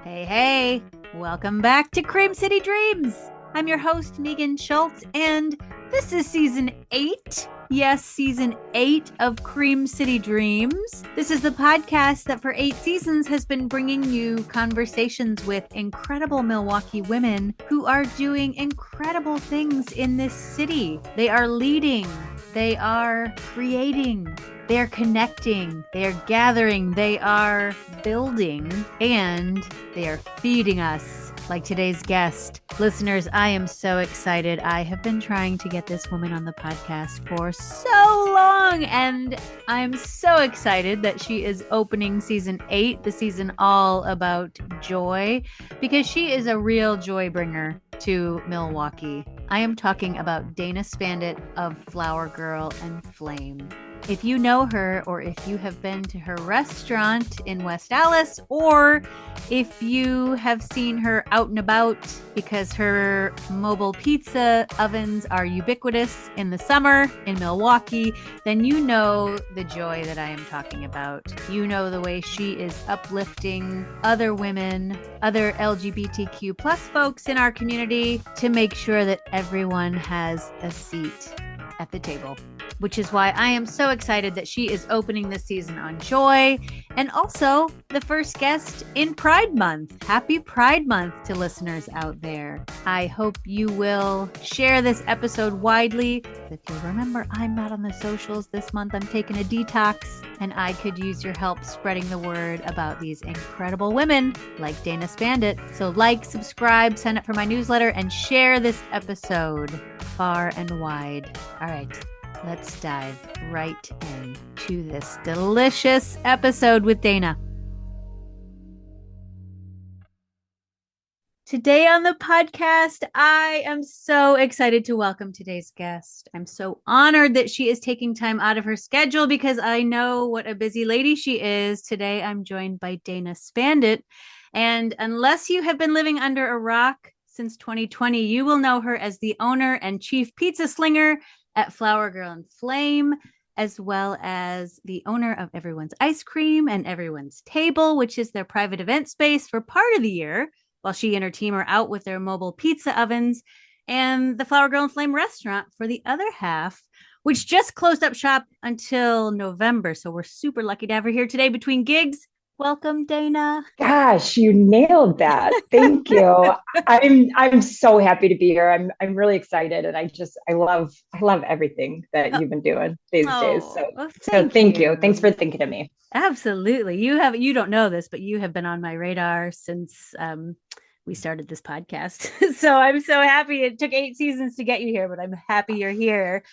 Hey, hey, welcome back to Cream City Dreams. I'm your host, Megan Schultz, and this is season 8. Yes, season 8 of Cream City Dreams. This is the podcast that for 8 seasons has been bringing you conversations with incredible Milwaukee women who are doing incredible things in this city. They are leading, they are creating, they are connecting, they are gathering, they are building, and they are feeding us. Like today's guest. Listeners, I am so excited. I have been trying to get this woman on the podcast for so long, and I'm so excited that she is opening season 8, the season all about joy, because she is a real joy bringer to Milwaukee. I am talking about Dana Spandet of Flower Girl and Flame. If you know her, or if you have been to her restaurant in West Allis, or if you have seen her out and about because her mobile pizza ovens are ubiquitous in the summer in Milwaukee, then you know the joy that I am talking about. You know the way she is uplifting other women, other LGBTQ plus folks in our community to make sure that everyone has a seat at the table, which is why I am so excited that she is opening this season on joy, and also the first guest in Pride Month. Happy Pride Month to listeners out there. I hope you will share this episode widely. If you remember, I'm not on the socials this month. I'm taking a detox, and I could use your help spreading the word about these incredible women like Dana Spandet. So like, subscribe, sign up for my newsletter, and share this episode far and wide. All right, let's dive right into this delicious episode with Dana. Today on the podcast, I am so excited to welcome today's guest. I'm so honored that she is taking time out of her schedule because I know what a busy lady she is. Today, I'm joined by Dana Spandet. And unless you have been living under a rock since 2020, you will know her as the owner and chief pizza slinger at Flower Girl and Flame, as well as the owner of Everyone's Ice Cream and Everyone's Table, which is their private event space for part of the year, while she and her team are out with their mobile pizza ovens, and the Flower Girl and Flame restaurant for the other half, which just closed up shop until November. So we're super lucky to have her here today between gigs. Welcome, Dana. Gosh, you nailed that. Thank you. I'm so happy to be here. I'm really excited, and I love everything that you've been doing these days. Oh, So well, so thank thank you. Thanks you. for thinking of me. Absolutely. You don't know this, but you have been on my radar since we started this podcast. So I'm so happy. It took 8 seasons to get you here, but I'm happy you're here.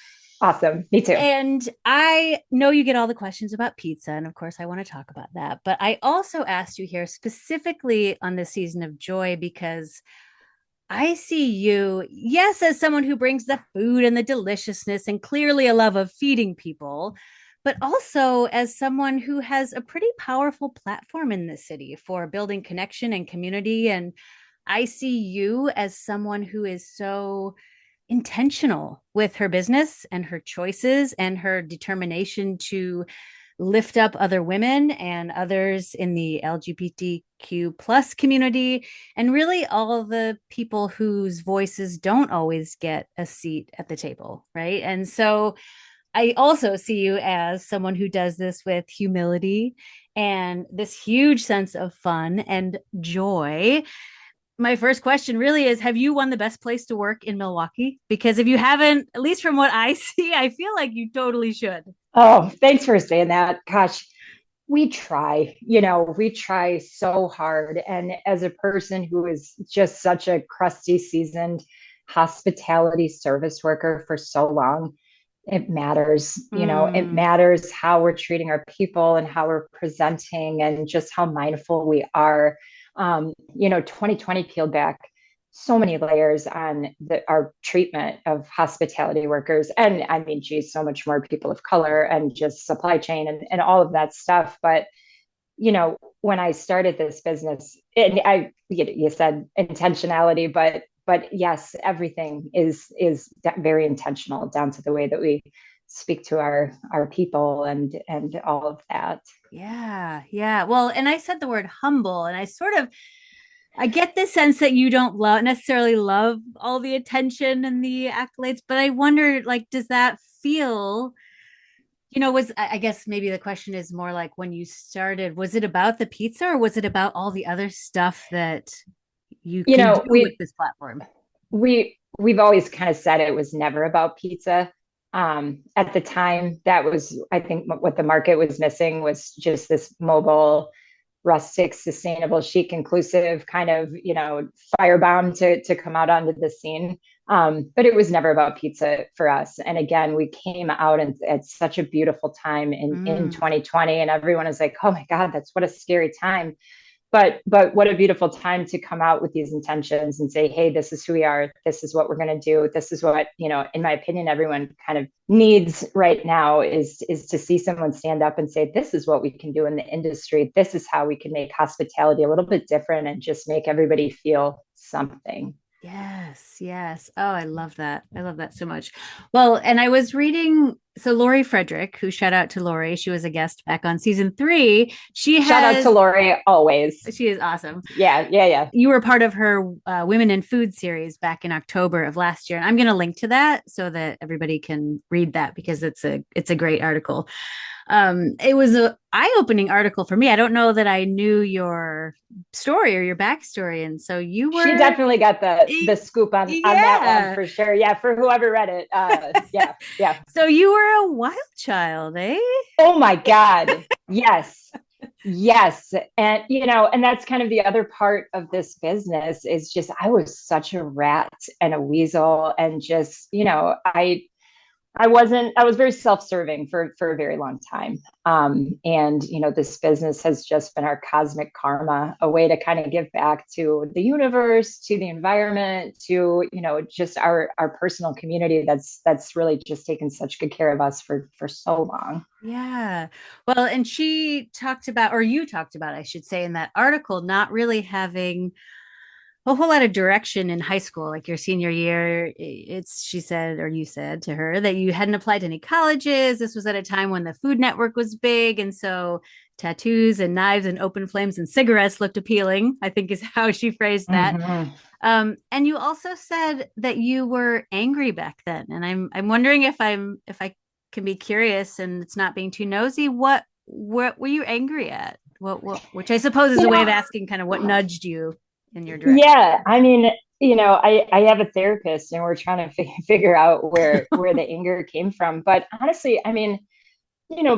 Awesome. Me too. And I know you get all the questions about pizza, and of course I want to talk about that. But I also asked you here specifically on this season of joy because I see you, yes, as someone who brings the food and the deliciousness and clearly a love of feeding people, but also as someone who has a pretty powerful platform in this city for building connection and community. And I see you as someone who is so intentional with her business and her choices and her determination to lift up other women and others in the LGBTQ plus community, and really all the people whose voices don't always get a seat at the table, right? And so I also see you as someone who does this with humility and this huge sense of fun and joy. My first question really is, have you won the best place to work in Milwaukee? Because if you haven't, at least from what I see, I feel like you totally should. Oh, thanks for saying that. Gosh, we try so hard. And as a person who is just such a crusty, seasoned hospitality service worker for so long, it matters. It Mm. matters how we're treating our people and how we're presenting and just how mindful we are. 2020 peeled back so many layers on our treatment of hospitality workers. And I mean, geez, so much more people of color and just supply chain and all of that stuff. But, when I started this business, and you said intentionality, but yes, everything is very intentional down to the way that we speak to our people and all of that. Yeah, yeah. Well, and I said the word humble, and I sort of I get the sense that you don't necessarily love all the attention and the accolades, but I wonder, like, does that feel, was I guess maybe the question is more like when you started, was it about the pizza or was it about all the other stuff that you You can do know, with this platform? we've always kind of said it was never about pizza. At the time, that was, I think, what the market was missing was just this mobile, rustic, sustainable, chic, inclusive kind of, firebomb to come out onto the scene. But it was never about pizza for us. And again, we came out at such a beautiful time in Mm. 2020, and everyone is like, "Oh my God, that's what a scary time." But what a beautiful time to come out with these intentions and say, hey, this is who we are, this is what we're going to do, this is what, in my opinion, everyone kind of needs right now is to see someone stand up and say, this is what we can do in the industry, this is how we can make hospitality a little bit different and just make everybody feel something. Yes, yes. Oh, I love that. I love that so much. Well, and I was reading, so Lori Frederick, who shout out to Lori, she was a guest back on season 3. Shout out to Lori always. She is awesome. Yeah. You were part of her Women in Food series back in October of last year, and I'm going to link to that so that everybody can read that because it's a great article. It was a eye-opening article for me. I don't know that I knew your story or your backstory, and so you She were, definitely got the scoop on that one yeah. for sure. Yeah, for whoever read it. Yeah. So you were a wild child, eh? Oh my God. Yes. Yes. And, and that's kind of the other part of this business is just, I was such a rat and a weasel and just, I was very self-serving for a very long time. And, this business has just been our cosmic karma, a way to kind of give back to the universe, to the environment, to, just our personal community that's really just taken such good care of us for so long. Yeah. Well, and she talked about, or you talked about, I should say, in that article, not really having a whole lot of direction in high school, like your senior year. She said, or you said to her that you hadn't applied to any colleges. This was at a time when the Food Network was big. And so tattoos and knives and open flames and cigarettes looked appealing, I think is how she phrased that. Mm-hmm. And you also said that you were angry back then. And I'm wondering if I can be curious and it's not being too nosy, what were you angry at? What which I suppose is a way of asking kind of what nudged you in your direction. Yeah, I mean, I have a therapist and we're trying to figure out where the anger came from. But honestly, I mean,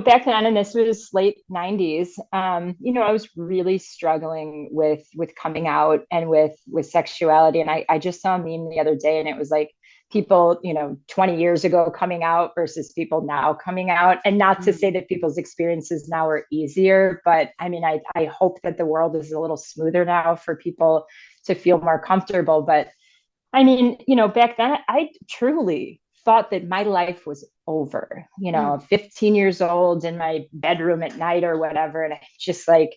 back then, and this was late 90s, I was really struggling with coming out and with sexuality. And I just saw a meme the other day and it was like people, 20 years ago coming out versus people now coming out. And not to say that people's experiences now are easier, but I mean, I hope that the world is a little smoother now for people to feel more comfortable. But I mean, back then I truly thought that my life was over, 15 years old in my bedroom at night or whatever. And I just like,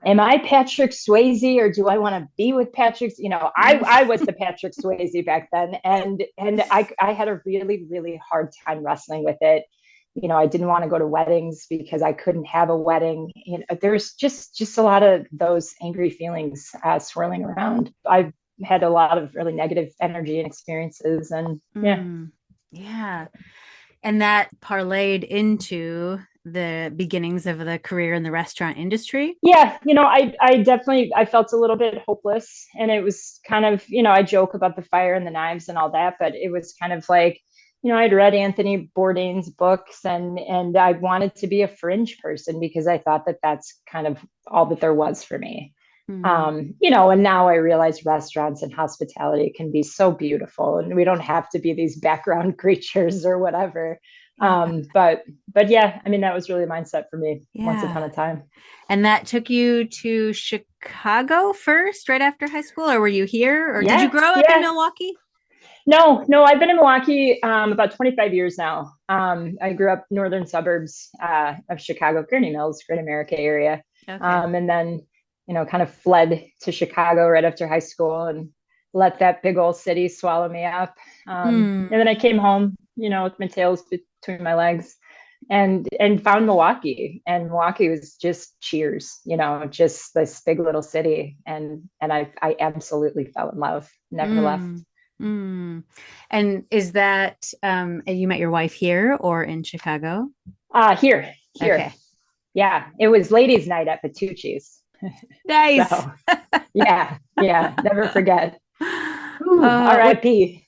am I Patrick Swayze or do I want to be with Patrick? I was the Patrick Swayze back then. And I had a really, really hard time wrestling with it. I didn't want to go to weddings because I couldn't have a wedding. There's just a lot of those angry feelings swirling around. I've had a lot of really negative energy and experiences and yeah. Yeah. And that parlayed into the beginnings of the career in the restaurant industry. Yeah, I definitely I felt a little bit hopeless and it was kind of, I joke about the fire and the knives and all that, but it was kind of like, I'd read Anthony Bourdain's books and I wanted to be a fringe person because I thought that that's kind of all that there was for me. And now I realize restaurants and hospitality can be so beautiful and we don't have to be these background creatures or whatever. But yeah, I mean, that was really a mindset for me once upon a time. And that took you to Chicago first, right after high school, or were you here, or did you grow up in Milwaukee? No, I've been in Milwaukee about 25 years now. I grew up northern suburbs of Chicago, Gurney Mills, Great America area. Okay. And then kind of fled to Chicago right after high school and let that big old city swallow me up. And then I came home, with my tails between my legs and found Milwaukee, and Milwaukee was just cheers, just this big little city. And I absolutely fell in love, never left. Mm, mm. And is that you met your wife here or in Chicago? Here. Okay. Yeah. It was ladies' night at Petrucci's. Nice. So yeah. Never forget. Ooh, What R.I.P.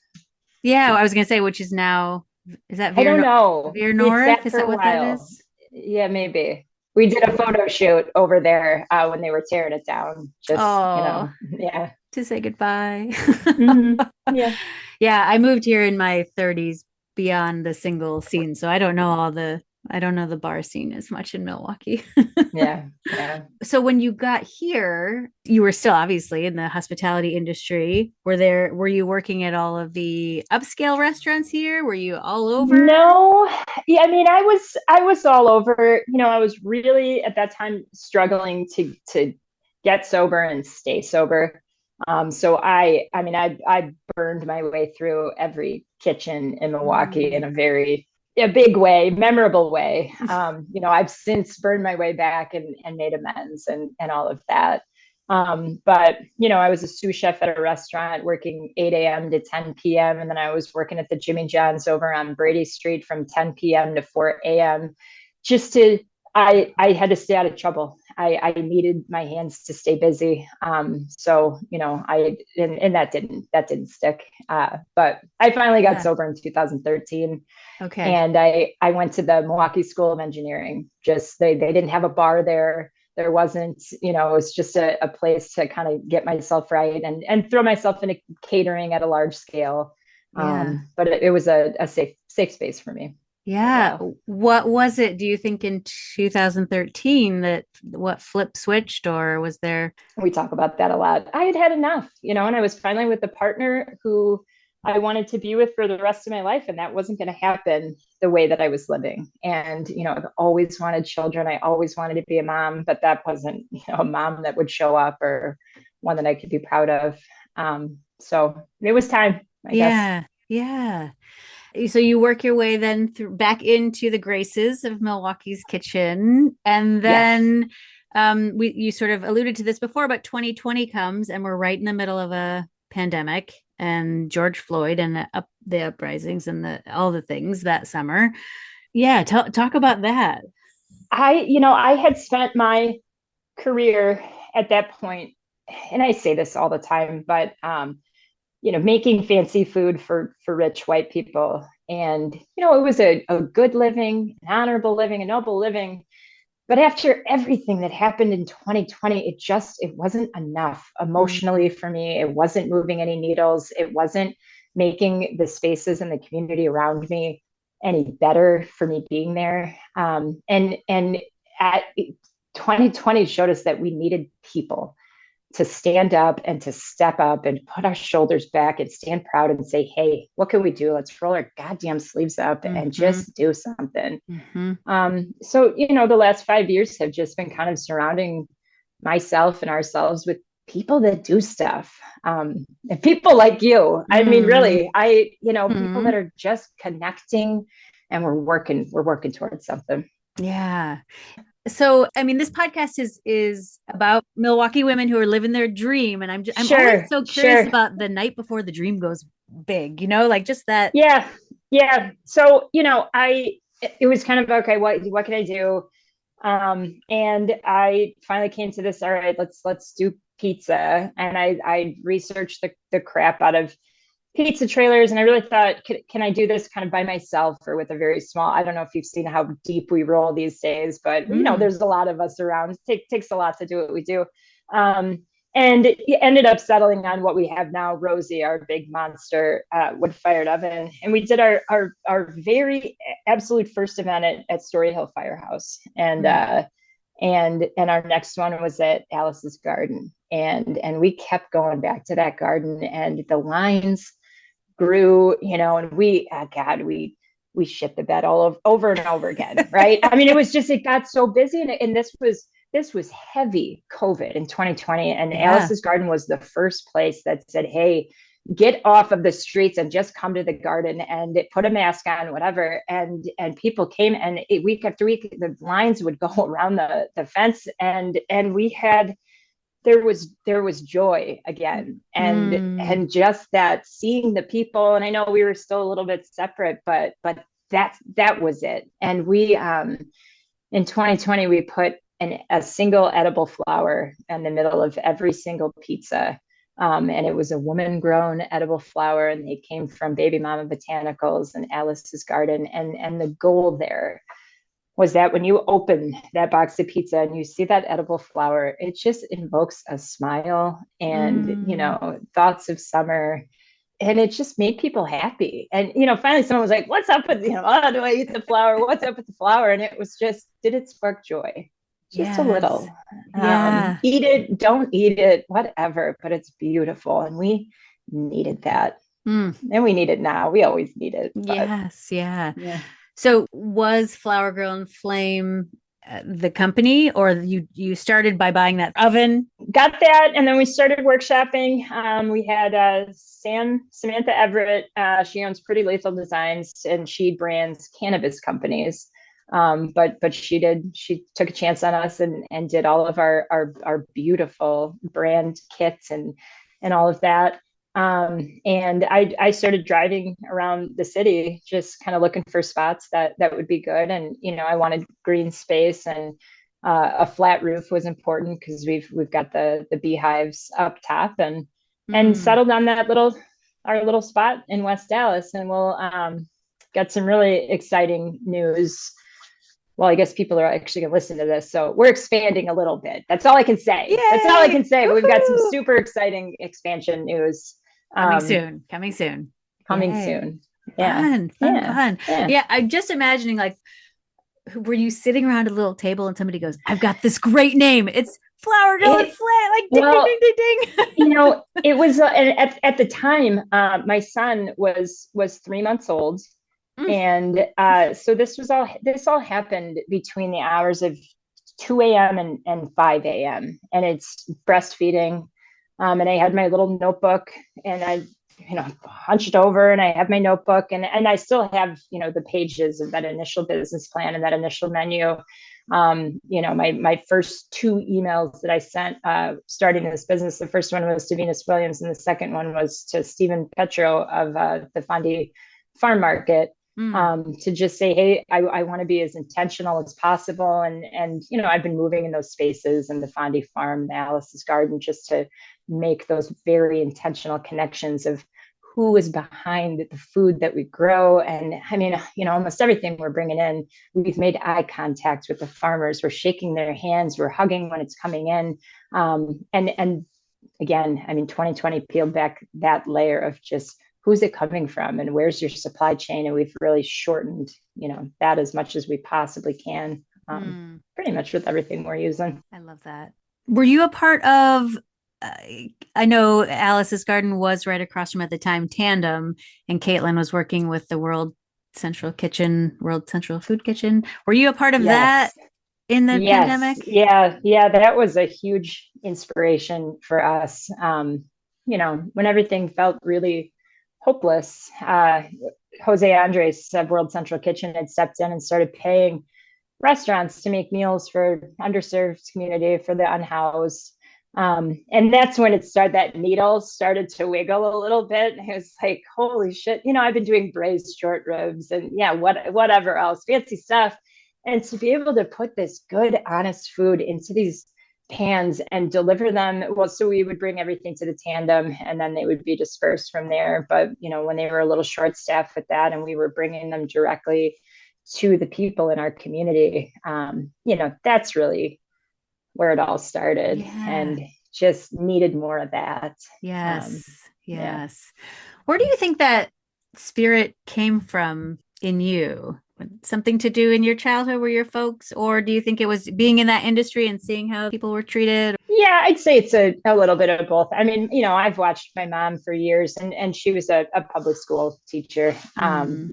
yeah, I was gonna say, which is now, is that I don't know. Veer It North? sat Is for that a what that while. is? Yeah, maybe. We did a photo shoot over there when they were tearing it down. Just, Oh, yeah. to say goodbye. Hmm. Yeah. Yeah, I moved here in my 30s beyond the single scene, so I don't know the bar scene as much in Milwaukee. Yeah. Yeah. So when you got here, you were still obviously in the hospitality industry. Were you working at all of the upscale restaurants here? Were you all over? No, yeah, I mean, I was all over. I was really at that time struggling to get sober and stay sober. So I burned my way through every kitchen in Milwaukee in Mm. a big way, memorable way. I've since burned my way back and made amends and all of that. But I was a sous chef at a restaurant working 8 a.m. to 10 p.m. And then I was working at the Jimmy John's over on Brady Street from 10 p.m. to 4 a.m. Just to, I had to stay out of trouble. I needed my hands to stay busy. So, and that didn't stick. But I finally got Yeah. sober in 2013, Okay. and I went to the Milwaukee School of Engineering. Just they didn't have a bar there. There wasn't, it was just a place to kind of get myself right and throw myself into catering at a large scale. Yeah. But it was a safe space for me as Yeah. well. What was it, do you think, in 2013 that what flip switched, or was there? We talk about that a lot. I had had enough, and I was finally with the partner who I wanted to be with for the rest of my life. And that wasn't going to happen the way that I was living. And, I've always wanted children. I always wanted to be a mom, but that wasn't, a mom that would show up or one that I could be proud of. So it was time, I guess. Yeah. Yeah. So you work your way then back into the graces of Milwaukee's kitchen, and Yes. then you sort of alluded to this before, but 2020 comes and we're right in the middle of a pandemic and George Floyd and the uprisings and all the things that summer. Yeah, talk about that. I had spent my career at that point, and I say this all the time, but making fancy food for rich white people. And, it was a good living, an honorable living, a noble living. But after everything that happened in 2020, it wasn't enough emotionally Mm-hmm. for me. It wasn't moving any needles. It wasn't making the spaces in the community around me any better for me being there. And at 2020 showed us that we needed people to stand up and to step up and put our shoulders back and stand proud and say, hey, what can we do? Let's roll our goddamn sleeves up and Mm-hmm. just do something. Mm-hmm. So, the last 5 years have just been kind of surrounding myself and ourselves with people that do stuff. And people like you. I mean, really, people Mm-hmm. that are just connecting, and we're working towards something. Yeah. So, I mean, this podcast is about Milwaukee women who are living their dream, and I'm always Sure, so curious sure. about the night before the dream goes big. Like just that. Yeah, yeah. So, it was kind of okay, what can I do? And I finally came to this, all right, let's do pizza. And I researched the crap out of pizza trailers, and I really thought, can I do this kind of by myself or with a very small, I don't know if you've seen how deep we roll these days, but Mm, there's a lot of us around. Takes a lot to do what we do. Um, and it ended up settling on what we have now, Rosie, our big monster wood fired oven. And we did our very absolute first event at Story Hill Firehouse. mm. And our next one was at Alice's Garden. And we kept going back to that garden, and the lines grew, and we shit the bed all over and over again, right? I mean, it got so busy, and this was heavy COVID in 2020, and Yeah. Alice's Garden was the first place that said, hey, get off of the streets and just come to the garden and put a mask on, whatever. And people came, and week after week, the lines would go around the fence, and we had, there was joy again, and just that, seeing the people. And I know we were still a little bit separate, but that was it. And we in 2020 we put a single edible flower in the middle of every single pizza. And it was a woman grown edible flower, and they came from Baby Mama Botanicals and Alice's Garden. And the goal there was that when you open that box of pizza and you see that edible flower, it just invokes a smile and, thoughts of summer. And it just made people happy. And, finally someone was like, what's up with, oh, do I eat the flower? What's up with the flower? And it was just, did it spark joy? Just a little. Eat it, don't eat it, whatever, but it's beautiful. And we needed that. And we need it now. We always need it. Yes. Yeah. So was Flower Girl and Flame the company, or you started by buying that oven? Got that. And then we started workshopping. We had Samantha Everett. She owns Pretty Lethal Designs, and she brands cannabis companies. But she took a chance on us and did all of our beautiful brand kits and all of that. And I started driving around the city, just kind of looking for spots that would be good. And, I wanted green space, and a flat roof was important because we've got the beehives up top, and settled on our little spot in West Dallas. And we'll got some really exciting news. Well, I guess people are actually going to listen to this, so we're expanding a little bit. That's all I can say. Yay! That's all I can say. But we've got some super exciting expansion news. Coming soon. Yeah. Fun. Yeah. I'm just imagining, like, were you sitting around a little table and somebody goes, I've got this great name. It's Flower Girl and Flame. Like, ding, ding, ding, ding, ding. It was, at the time, my son was 3 months old. And so this all happened between the hours of 2 a.m. and 5 a.m. And it's breastfeeding. And I had my little notebook, and I, hunched over, and I have my notebook, and I still have, the pages of that initial business plan and that initial menu. My first 2 emails that I sent starting this business, the first one was to Venus Williams, and the second one was to Stephen Petro of the Fundy Farm Market. To just say, hey, I want to be as intentional as possible. And I've been moving in those spaces, and the Fondy Farm, the Alice's Garden, just to make those very intentional connections of who is behind the food that we grow. And I mean, almost everything we're bringing in, we've made eye contact with the farmers. We're shaking their hands. We're hugging when it's coming in. And again, 2020 peeled back that layer of just, who's it coming from and where's your supply chain? And we've really shortened, that as much as we possibly can, pretty much with everything we're using. I love that. Were you a part of, I know Alice's Garden was right across from, at the time, Tandem, and Caitlin was working with the World Central Food Kitchen. Were you a part of that in the pandemic? Yeah. That was a huge inspiration for us. When everything felt really hopeless, Jose Andres of World Central Kitchen had stepped in and started paying restaurants to make meals for underserved community, for the unhoused. And that's when that needle started to wiggle a little bit. It was like, holy shit, I've been doing braised short ribs and whatever else, fancy stuff. And to be able to put this good, honest food into these pans and deliver them. Well, so we would bring everything to the Tandem, and then they would be dispersed from there. But, when they were a little short staffed with that, and we were bringing them directly to the people in our community, that's really where it all started, and just needed more of that. Yes. Where do you think that spirit came from in you? Something to do in your childhood with your folks, or do you think it was being in that industry and seeing how people were treated? Yeah, I'd say it's a little bit of both. I've watched my mom for years, and she was a public school teacher, one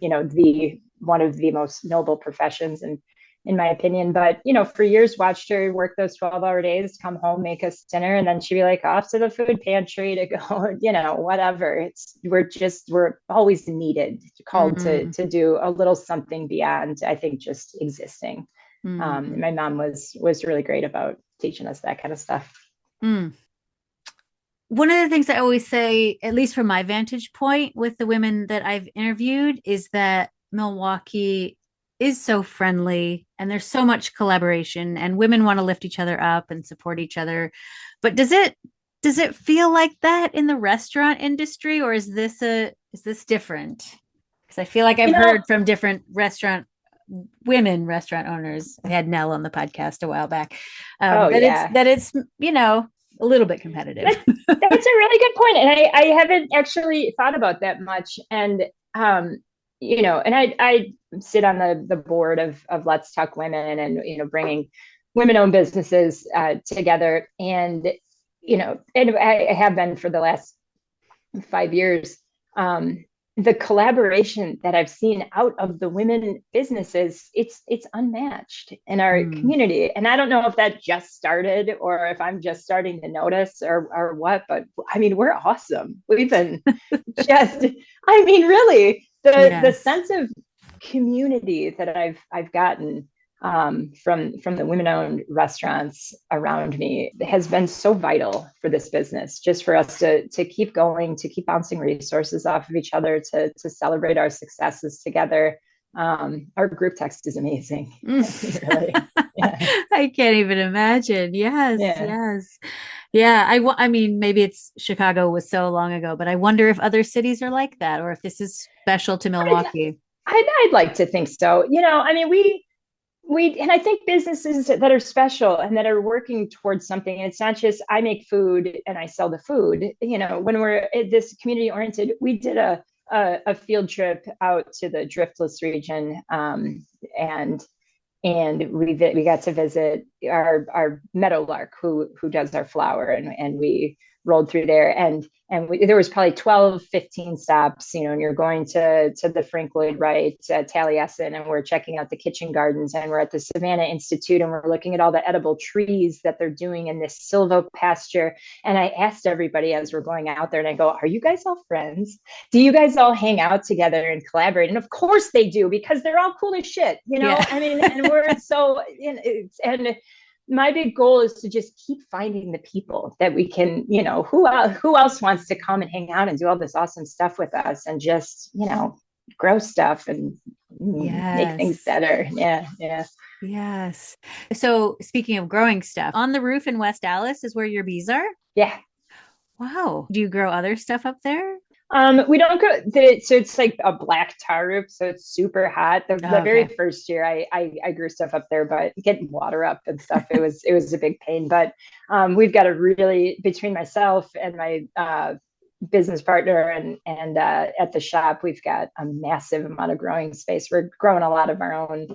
of the most noble professions. And in my opinion. But, for years watched her work those 12-hour days, come home, make us dinner, and then she'd be like off to the food pantry to go, whatever. We're always needed, called to do a little something beyond, I think, just existing. And my mom was really great about teaching us that kind of stuff. One of the things I always say, at least from my vantage point with the women that I've interviewed, is that Milwaukee is so friendly and there's so much collaboration and women want to lift each other up and support each other. But does it feel like that in the restaurant industry, or is this different? Because I feel like I've heard from different women restaurant owners. I had Nell on the podcast a while back. It's a little bit competitive. That's a really good point. And I haven't actually thought about that much. And, and I sit on the board of Let's Talk Women and, bringing women-owned businesses together. And, and I have been for the last 5 years. The collaboration that I've seen out of the women businesses, it's unmatched in our community. And I don't know if that just started or if I'm just starting to notice or what, but I mean, we're awesome. We've been really the sense of community that I've gotten from the women-owned restaurants around me has been so vital for this business, just for us to keep going, to keep bouncing resources off of each other, to celebrate our successes together. Our group text is amazing. Really. Yeah. I can't even imagine. Yes. Yeah. I mean, maybe it's Chicago was so long ago, but I wonder if other cities are like that, or if this is special to Milwaukee. I'd like to think so. I mean, and I think businesses that are special and that are working towards something, and it's not just I make food and I sell the food. When we're this community oriented, we did a field trip out to the Driftless region, and we got to visit our meadowlark who does our flour, and we rolled through there, and there was probably 12, 15 stops, and you're going to the Frank Lloyd Wright, Taliesin, and we're checking out the kitchen gardens, and we're at the Savannah Institute, and we're looking at all the edible trees that they're doing in this silvo pasture. And I asked everybody as we're going out there, and I go, are you guys all friends? Do you guys all hang out together and collaborate? And of course they do, because they're all cool as shit, Yeah. I mean, and we're so, and my big goal is to just keep finding the people that we can, who else wants to come and hang out and do all this awesome stuff with us, and just, grow stuff and make things better. Yeah. Yes. So speaking of growing stuff, on the roof in West Allis is where your bees are? Yeah. Wow. Do you grow other stuff up there? We don't grow so it's like a black tar roof, so it's super hot. The very first year I grew stuff up there, but getting water up and stuff, it was a big pain. But we've got between myself and my business partner and at the shop, we've got a massive amount of growing space. We're growing a lot of our own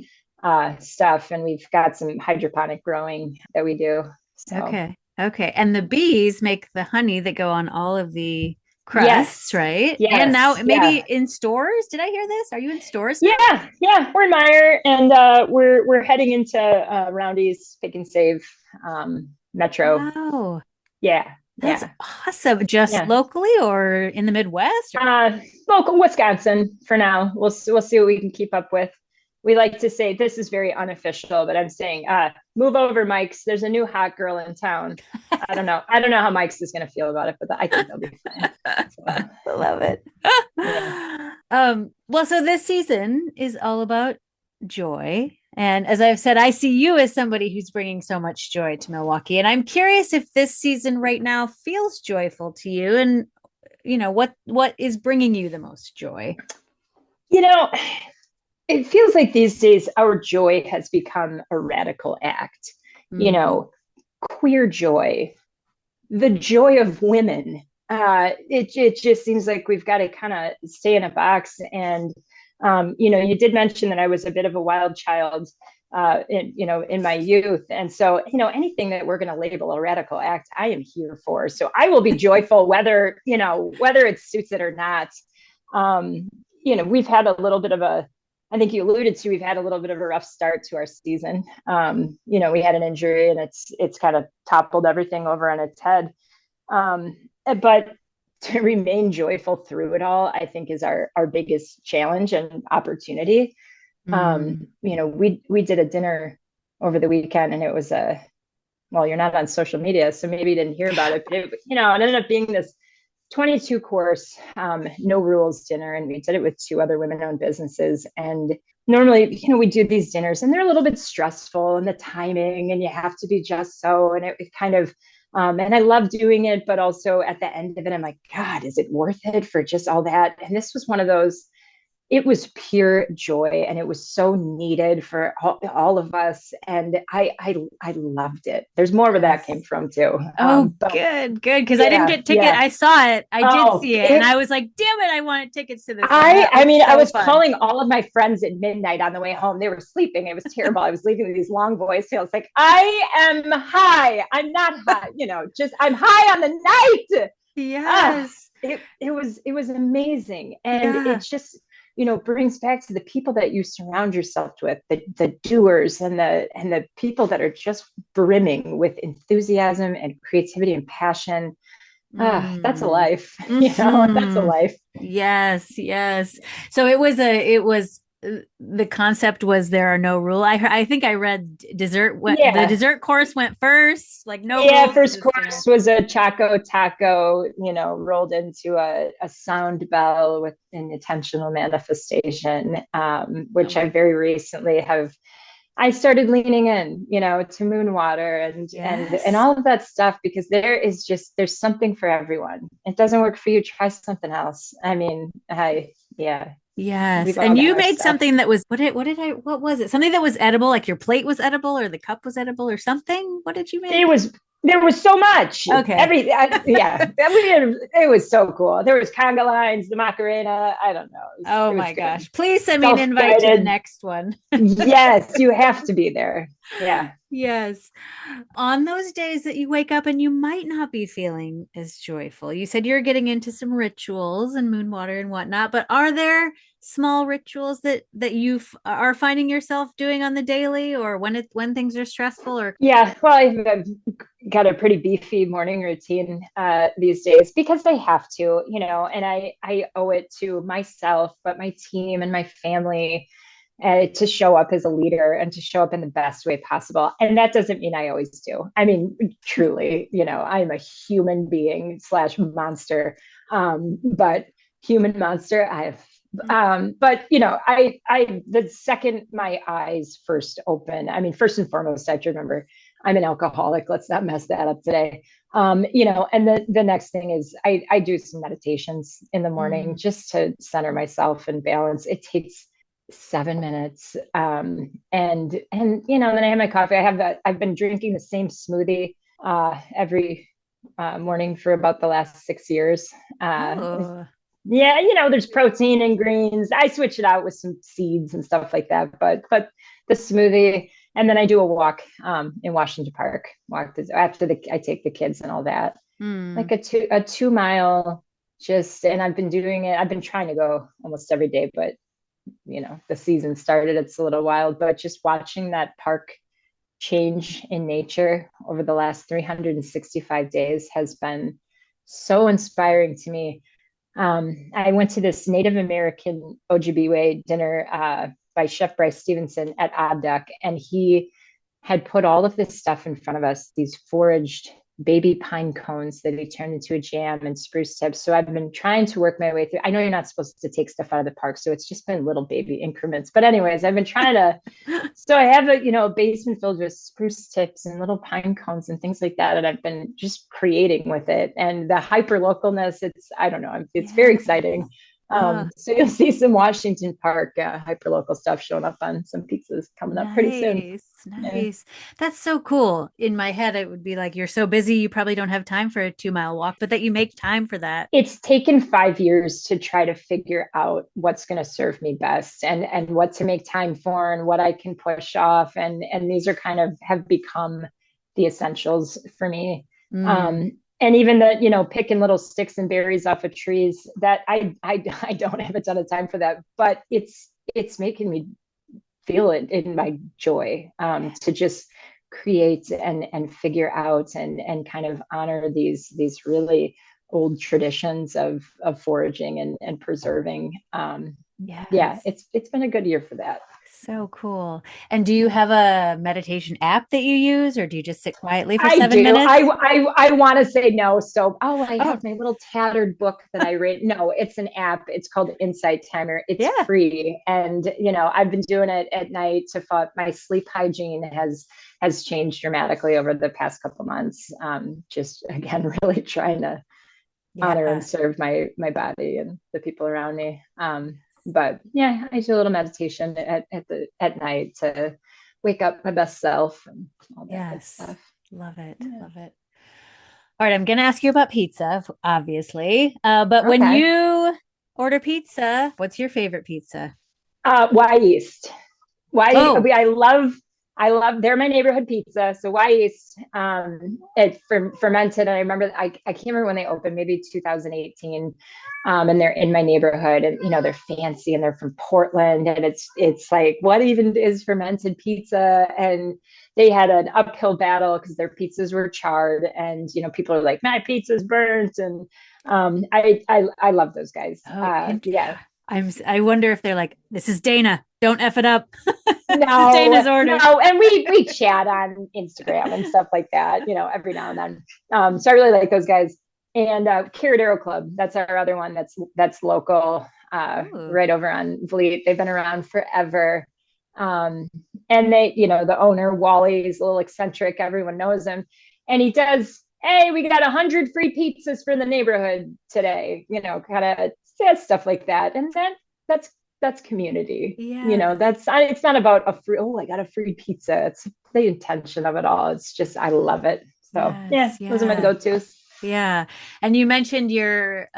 stuff, and we've got some hydroponic growing that we do. So. Okay. And the bees make the honey that go on all of the crusts, yes. Right? Yes. And now maybe in stores. Did I hear this? Are you in stores now? Yeah. We're in Meyer, and we're heading into Roundy's Pick and Save Metro. Wow. Yeah. That's awesome. Just locally or in the Midwest? Local Wisconsin for now. We'll see what we can keep up with. We like to say, this is very unofficial, but I'm saying, move over, Mike's. There's a new hot girl in town. I don't know how Mike's is going to feel about it, but I think they'll be fine. So. I love it. Well, so this season is all about joy. And as I've said, I see you as somebody who's bringing so much joy to Milwaukee. And I'm curious if this season right now feels joyful to you, and, what is bringing you the most joy? It feels like these days our joy has become a radical act. Queer joy, the joy of women. It just seems like we've got to kind of stay in a box. And you did mention that I was a bit of a wild child in my youth, and so anything that we're going to label a radical act, I am here for. So I will be joyful whether it suits it or not. We've had a little bit of a I think you alluded to, we've had a little bit of a rough start to our season. We had an injury and it's kind of toppled everything over on its head. But to remain joyful through it all, I think is our biggest challenge and opportunity. We did a dinner over the weekend, and it was well, you're not on social media, so maybe you didn't hear about it, but it ended up being this 22 course, no rules dinner. And we did it with two other women owned businesses. And normally, we do these dinners and they're a little bit stressful, and the timing, and you have to be just so, and it kind of, and I love doing it, but also at the end of it, I'm like, God, is it worth it for just all that? And this was one of those, it was pure joy, and it was so needed for all of us. And I loved it. There's more where that came from too. Oh, good. Because I didn't get ticket. Yeah. I saw it. I did see it. And I was like, damn it, I wanted tickets to this. I was calling all of my friends at midnight on the way home. They were sleeping. It was terrible. I was leaving with these long voicemails like, I am high. I'm not high. I'm high on the night. Yes. It was amazing. And it just, brings back to the people that you surround yourself with, the doers and the people that are just brimming with enthusiasm and creativity and passion. That's a life. That's a life. Yes. So it was the concept was there are no rules. I think I read dessert. The dessert course went first, like no. Yeah, first course was a Choco Taco, rolled into a sound bell with an intentional manifestation, which I very recently I started leaning in, to moon water and all of that stuff, because there's something for everyone. It doesn't work for you, try something else. I mean, Yes. And you made something that was, what was it? Something that was edible, like your plate was edible or the cup was edible or something? What did you make? There was so much. Okay. It was so cool. There was conga lines, the Macarena. I don't know. My gosh. Please send me an invite to the next one. Yes, you have to be there. Yeah. Yes. On those days that you wake up and you might not be feeling as joyful, you said you're getting into some rituals and moon water and whatnot, but are there small rituals that you are finding yourself doing on the daily, or when things are stressful? Or well, I've got a pretty beefy morning routine these days, because I have to, and I owe it to myself, but my team and my family, to show up as a leader and to show up in the best way possible. And that doesn't mean I always do. I mean, truly, I'm a human being / monster, but human monster. But the second my eyes first open, I mean, first and foremost, I have to remember I'm an alcoholic. Let's not mess that up today. And the next thing is I do some meditations in the morning just to center myself and balance. It takes 7 minutes. And then I have my coffee. I've been drinking the same smoothie every morning for about the last 6 years. There's protein and greens. I switch it out with some seeds and stuff like that, but the smoothie. And then I do a walk in Washington Park. After I take the kids and all that, like a 2 mile, and I've been doing it. I've been trying to go almost every day, but the season started, it's a little wild, but just watching that park change in nature over the last 365 days has been so inspiring to me. I went to this Native American Ojibwe dinner by Chef Bryce Stevenson at Odd Duck, and he had put all of this stuff in front of us, these foraged baby pine cones that he turned into a jam and spruce tips. So I've been trying to work my way through. I know you're not supposed to take stuff out of the park, so it's just been little baby increments. But anyways, I've been trying to. So I have a basement filled with spruce tips and little pine cones and things like that, and I've been just creating with it. And the hyper localness, it's very exciting. So you'll see some Washington Park hyperlocal stuff showing up on some pizzas coming up pretty soon. Nice. That's so cool. In my head, it would be like, you're so busy, you probably don't have time for a 2 mile walk, but that you make time for that. It's taken 5 years to try to figure out what's going to serve me best and what to make time for and what I can push off. And these are kind of have become the essentials for me. And even picking little sticks and berries off of trees, that I don't have a ton of time for that, but it's it's making me feel it in my joy, to just create and figure out and kind of honor these really old traditions of foraging and preserving. Yeah, Yes. it's been a good year for that. So cool. And do you have a meditation app that you use, or do you just sit quietly for I 7 minutes? I want to say no. So, I Oh, have my little tattered book that I read. No, it's an app. It's called Insight Timer. It's yeah. free, and I've been doing it at night to my sleep hygiene has changed dramatically over the past couple months. Just again, really trying to honor and Yeah. serve my body and the people around me. But yeah, I do a little meditation at night to wake up my best self and all that good Yes. stuff. Love it. Yeah. Love it. All right, I'm going to ask you about pizza, obviously. But when Okay. you order pizza, what's your favorite pizza? Why East? Why Oh, I love they're my neighborhood pizza. So why East? It fermented. And I remember I can't remember when they opened, maybe 2018. And they're in my neighborhood, and they're fancy and they're from Portland, and it's like, what even is fermented pizza? And they had an uphill battle because their pizzas were charred, and people are like, my pizza's burnt, and I love those guys. oh, Yeah. I wonder if they're like, this is Dana. Don't F it up. This is No, Dana's order. no, and we chat on Instagram and stuff like that, every now and then. So I really like those guys. And Curadero Club, that's our other one that's local, Ooh. right over on Vliet. They've been around forever. And they, the owner, Wally, is a little eccentric. Everyone knows him. And he does, hey, we got 100 free pizzas for the neighborhood today, kind of says stuff like that. And that's community. Yeah. It's not about a free, oh, I got a free pizza. It's the intention of it all. It's just, I love it. So yeah, Yes. those are my Yeah. go-tos. Yeah. And you mentioned your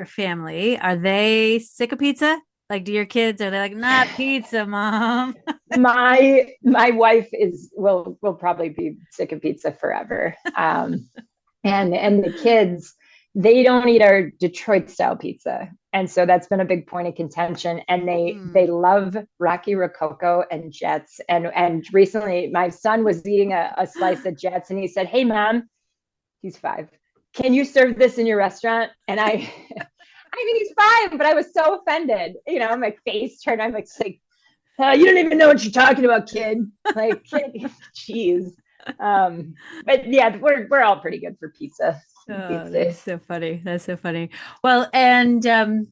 family. Are they sick of pizza? Like, do your kids, are they like, not pizza, mom? My wife will probably be sick of pizza forever. And the kids, they don't eat our Detroit style pizza. And so that's been a big point of contention. And they Mm. love Rocky Rococo and Jets. And recently my son was eating a slice of Jets, and he said, hey mom, he's 5. Can you serve this in your restaurant? And I I mean, he's 5, but I was so offended. My face turned. I'm like, you don't even know what you're talking about, kid. Like, jeez. But yeah, we're all pretty good for pizza Oh, these that's days. so funny. That's so funny. Well, and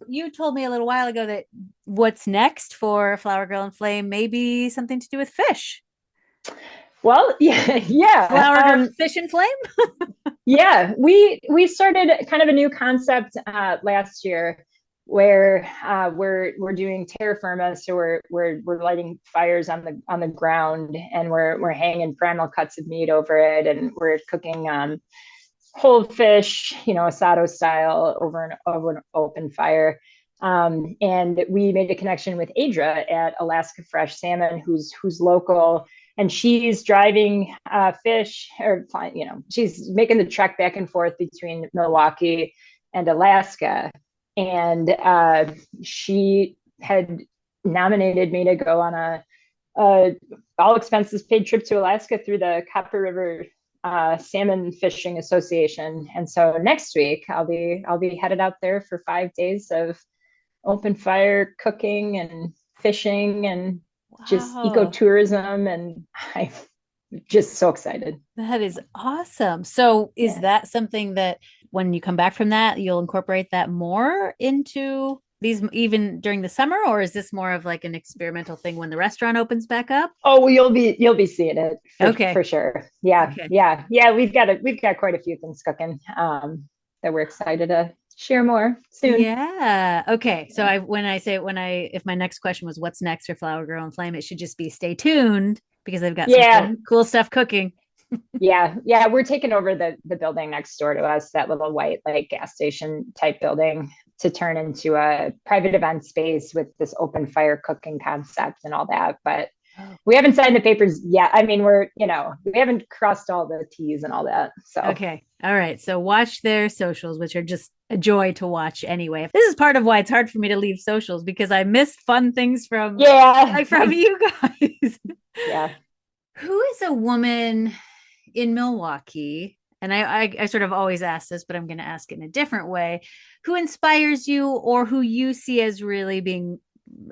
you told me a little while ago that what's next for Flower Girl and Flame may be something to do with fish. Well, yeah, yeah. Flower Girl Fish and Flame? Yeah, we started kind of a new concept last year where we're doing terra firma, so we're lighting fires on the ground, and we're hanging primal cuts of meat over it, and we're cooking whole fish, asado style over an open fire. And we made a connection with Adra at Alaska Fresh Salmon, who's local, and she's driving fish, or she's making the trek back and forth between Milwaukee and Alaska, and she had nominated me to go on a all expenses paid trip to Alaska through the Copper River Salmon Fishing Association. And so next week I'll be headed out there for 5 days of open fire cooking and fishing and just Wow. ecotourism, and I'm just so excited. That is awesome. So, is Yeah. that something that when you come back from that, you'll incorporate that more into these even during the summer, or is this more of like an experimental thing when the restaurant opens back up? Oh, well, you'll be seeing it for Okay. sure. Yeah, Okay. yeah. We've got quite a few things cooking that we're excited to share more soon. Yeah. Okay. So Yeah. if my next question was what's next for Flower Girl and Flame, it should just be stay tuned because they've got some Yeah, cool stuff cooking. yeah. We're taking over the building next door to us, that little white like gas station type building, to turn into a private event space with this open fire cooking concept and all that. But We haven't signed the papers yet. I mean, we haven't crossed all the T's and all that. So Okay. All right. So watch their socials, which are just a joy to watch anyway. This is part of why it's hard for me to leave socials because I miss fun things from yeah, from you guys. yeah. Who is a woman in Milwaukee? And I sort of always ask this, but I'm going to ask it in a different way. Who inspires you or who you see as really being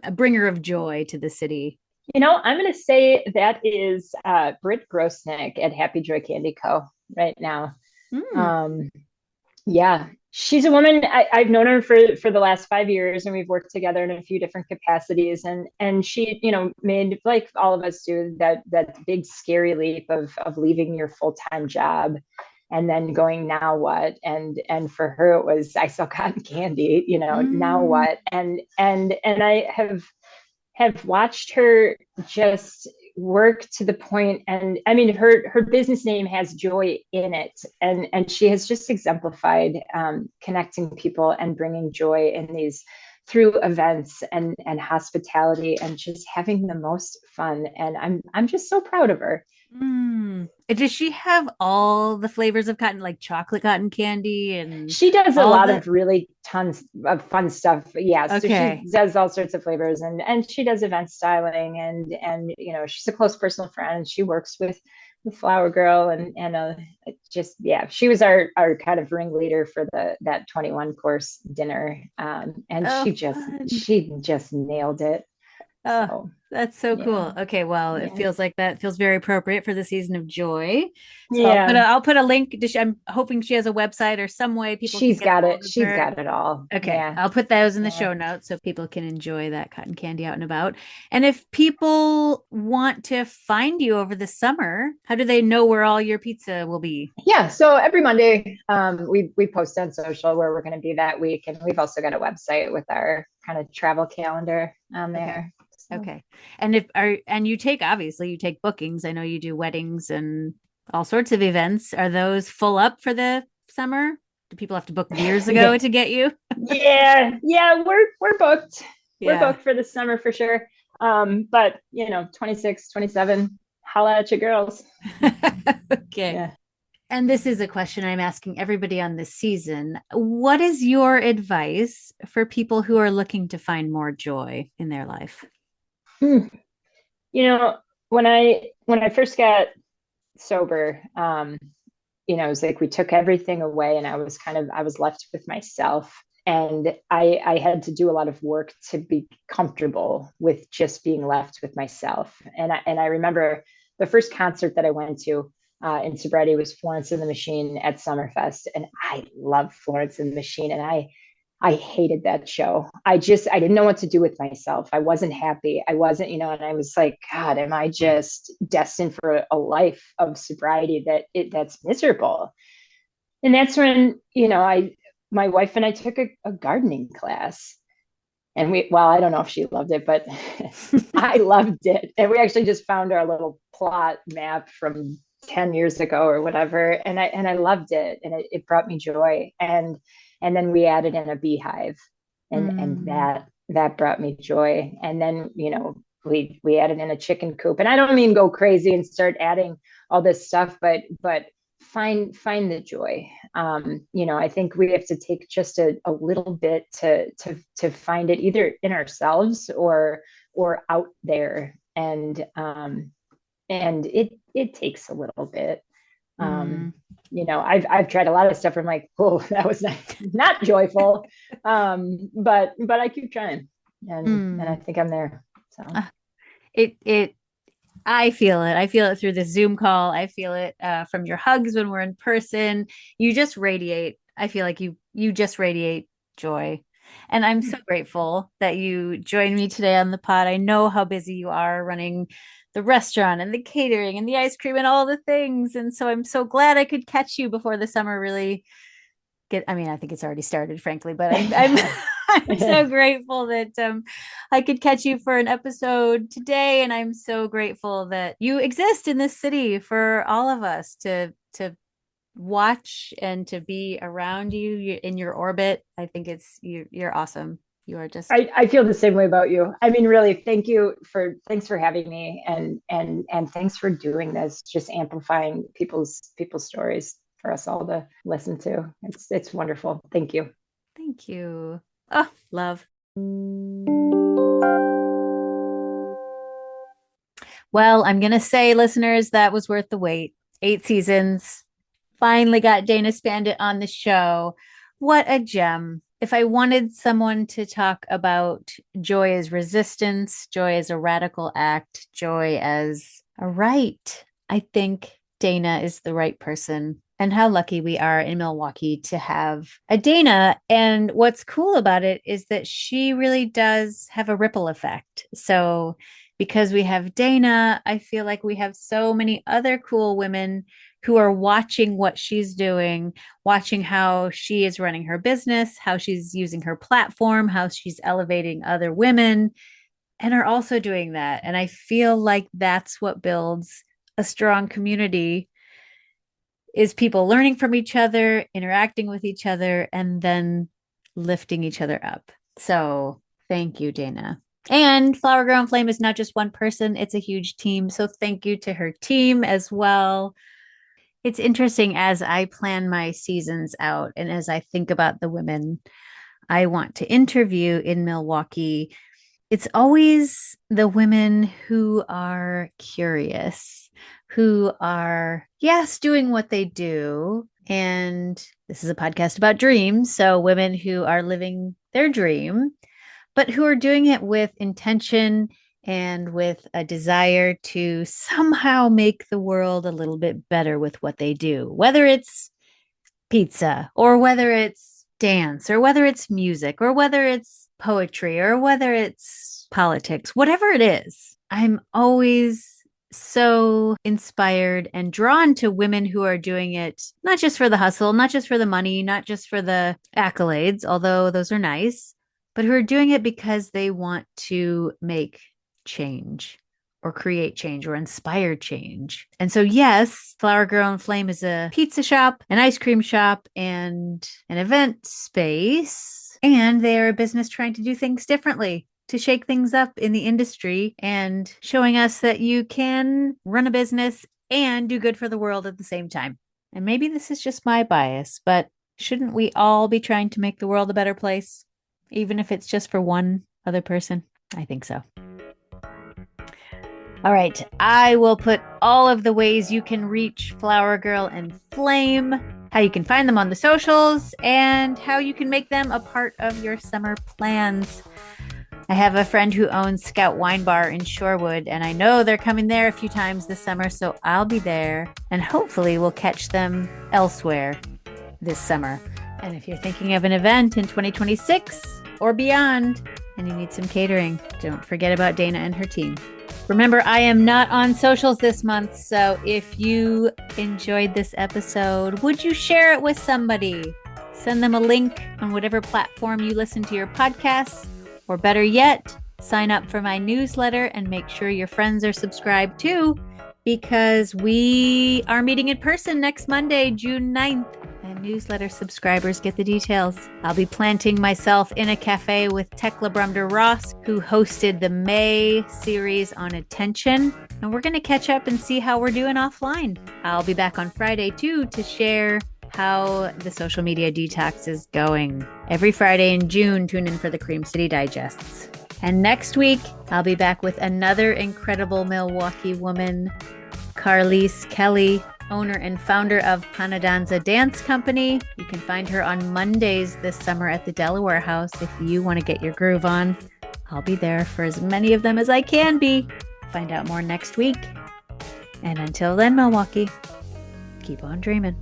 a bringer of joy to the city? I'm going to say that is Britt Grosnick at Happy Joy Candy Co. right now. Mm. Um, yeah, she's a woman. I've known her for the last 5 years, and we've worked together in a few different capacities. And she, made like all of us do that big scary leap of leaving your full time job and then going now what and for her it was I sell cotton candy, now Mm. what and I have watched her just work to the point, and I mean her business name has joy in it, and she has just exemplified connecting people and bringing joy in these through events and hospitality and just having the most fun, and I'm just so proud of her. Mm. Does she have all the flavors of cotton, like chocolate cotton candy and She does a all of lot it? of really tons of fun stuff. Yeah, so she Okay. does all sorts of flavors, and she does event styling, and she's a close personal friend. She works with Flower Girl, and just yeah, she was our kind of ringleader for that 21 course dinner, and Oh, fun. she just nailed it. Oh, So that's so yeah, cool. Okay, well, it yeah, feels like that feels very appropriate for the season of joy. So yeah. I'll put a link. I'm hoping she has a website or some way people can She's get a got hold it. of She's her. got it all. Okay, Yeah, I'll put those in the yeah. show notes so people can enjoy that cotton candy out and about. And if people want to find you over the summer, how do they know where all your pizza will be? Yeah, so every Monday, we post on social where we're going to be that week, and we've also got a website with our kind of travel calendar on Okay. there. So Okay. And you take obviously you take bookings. I know you do weddings and all sorts of events. Are those full up for the summer? Do people have to book years ago yeah, to get you? yeah, we're booked. We're Yeah. booked for the summer for sure. But 26, 27, holla at your girls. Okay. Yeah. And this is a question I'm asking everybody on this season. What is your advice for people who are looking to find more joy in their life? Hmm. You know, when I first got sober, it was like we took everything away, and I was left with myself. And I had to do a lot of work to be comfortable with just being left with myself. And I remember the first concert that I went to in sobriety was Florence and the Machine at Summerfest, and I love Florence and the Machine, and I hated that show. I didn't know what to do with myself. I wasn't happy. I wasn't, and I was like, God, am I just destined for a life of sobriety that's miserable? And that's when, my wife and I took a gardening class. And well, I don't know if she loved it, but I loved it. And we actually just found our little plot map from 10 years ago or whatever. And I loved it. And it brought me joy. And then we added in a beehive, and Mm. that brought me joy. And then, we added in a chicken coop. And I don't mean go crazy and start adding all this stuff, but find the joy. I think we have to take just a little bit to find it either in ourselves or out there. And it takes a little bit. Mm. I've tried a lot of stuff where I'm like, oh, that was not joyful. But I keep trying, and I Mm. think I'm there. So Ah, it I feel it. I feel it through the Zoom call. I feel it from your hugs when we're in person. You just radiate. I feel like you just radiate joy. And I'm so grateful that you joined me today on the pod. I know how busy you are running the restaurant and the catering and the ice cream and all the things. And so I'm so glad I could catch you before the summer really I mean, I think it's already started, frankly, but I'm I'm so grateful that I could catch you for an episode today, and I'm so grateful that you exist in this city for all of us to watch and to be around you in your orbit. I think you're awesome. You are just I feel the same way about you. I mean, really, thanks for having me, and thanks for doing this, just amplifying people's stories for us all to listen to. It's wonderful. Thank you. Thank you. Oh, love. Well, I'm going to say, listeners, that was worth the wait. 8 seasons. Finally got Dana Spandet on the show. What a gem. If I wanted someone to talk about joy as resistance, joy as a radical act, joy as a right, I think Dana is the right person. And how lucky we are in Milwaukee to have a Dana. And what's cool about it is that she really does have a ripple effect. So, because we have Dana, I feel like we have so many other cool women who are watching what she's doing, watching how she is running her business, how she's using her platform, how she's elevating other women, and are also doing that. And I feel like that's what builds a strong community is people learning from each other, interacting with each other, and then lifting each other up. So thank you, Dana. And Flower Girl and Flame is not just one person, it's a huge team. So thank you to her team as well. It's interesting as I plan my seasons out and as I think about the women I want to interview in Milwaukee, it's always the women who are curious, who are, yes, doing what they do. And this is a podcast about dreams. So women who are living their dream, but who are doing it with intention and with a desire to somehow make the world a little bit better with what they do, whether it's pizza or whether it's dance or whether it's music or whether it's poetry or whether it's politics, whatever it is. I'm always so inspired and drawn to women who are doing it not just for the hustle, not just for the money, not just for the accolades, although those are nice, but who are doing it because they want to make change or create change or inspire change. And so, yes, Flower Girl and Flame is a pizza shop, an ice cream shop, and an event space. And they are a business trying to do things differently, to shake things up in the industry and showing us that you can run a business and do good for the world at the same time. And maybe this is just my bias, but shouldn't we all be trying to make the world a better place, even if it's just for one other person? I think so. All right, I will put all of the ways you can reach Flower Girl and Flame, how you can find them on the socials, and how you can make them a part of your summer plans. I have a friend who owns Scout Wine Bar in Shorewood, and I know they're coming there a few times this summer, so I'll be there, and hopefully we'll catch them elsewhere this summer. And if you're thinking of an event in 2026 or beyond, and you need some catering, don't forget about Dana and her team. Remember, I am not on socials this month, so if you enjoyed this episode, would you share it with somebody? Send them a link on whatever platform you listen to your podcasts, or better yet, sign up for my newsletter and make sure your friends are subscribed too, because we are meeting in person next Monday, June 9th. And newsletter subscribers get the details. I'll be planting myself in a cafe with Tekla Brumder Ross, who hosted the May series on attention. And we're going to catch up and see how we're doing offline. I'll be back on Friday too to share how the social media detox is going. Every Friday in June, tune in for the Cream City Digests. And next week, I'll be back with another incredible Milwaukee woman, Carlise Kelly, owner and founder of Panadanza Dance Company. You can find her on Mondays this summer at the Delaware House if you want to get your groove on. I'll be there for as many of them as I can be. Find out more next week. And until then, Milwaukee, keep on dreaming.